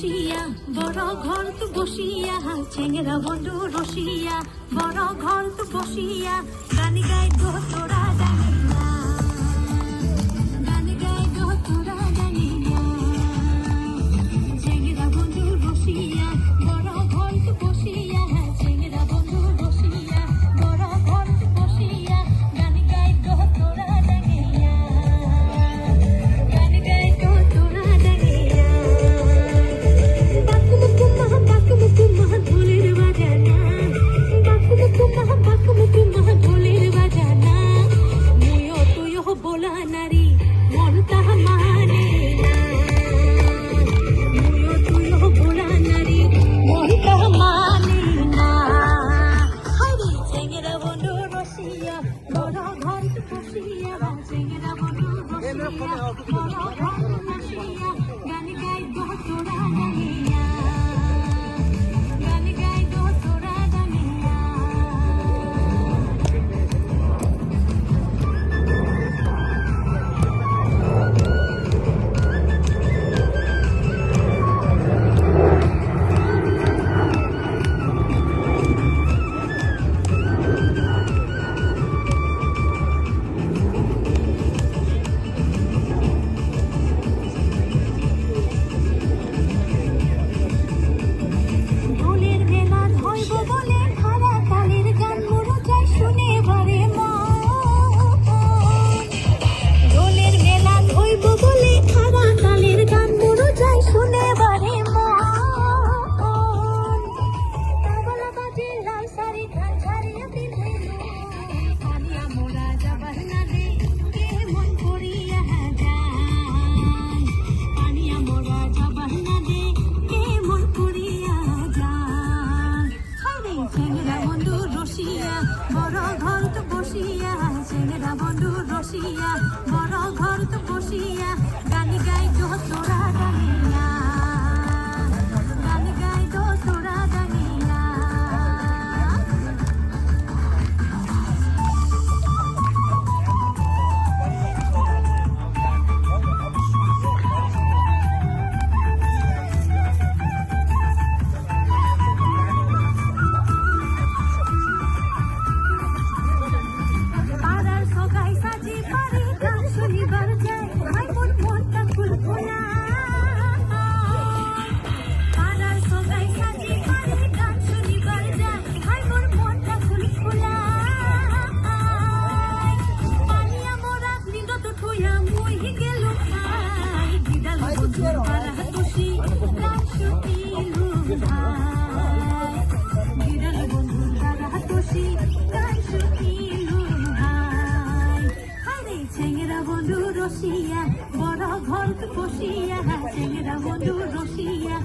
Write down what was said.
রসিয়া বড় ঘর তু বসিয়া চেংরা বন্ধু রসিয়া বড় ঘর তু বসিয়া গানি গাই গো তোরা জানি না গানি গাই গো তোরা জানি না চেংরা বন্ধু রসিয়া বড় ঘর তু বসিয়া চেংরা বন্ধু রসিয়া বড় ঘর তু বসিয়া গানি গাই গো তোরা জানি না গানি গাই গো তোরা জানি না बोला नारी मन ताहा माने ना मुयो तुयो बोला नारी मन ताहा माने ना हायरे চেংরা বন্ধু রসিয়া বড় ঘর তু বসিয়া চেংরা বন্ধু রসিয়া বড় ঘর তু বসিয়া গানি গাই গো তোরা জানিয়া গানি গাই গো তোরা জানিয়া বড় ঘর তো বসিয়া চেংরা বন্ধু রসিয়া বড় ঘর তো বসিয়া গানি গাই গো তোরা জানিয়া গানি গাই গো তোরা জানিয়া চেংরা বন্ধু রসিয়া বড় ঘর তু বসিয়া চেংরা বন্ধু রসিয়া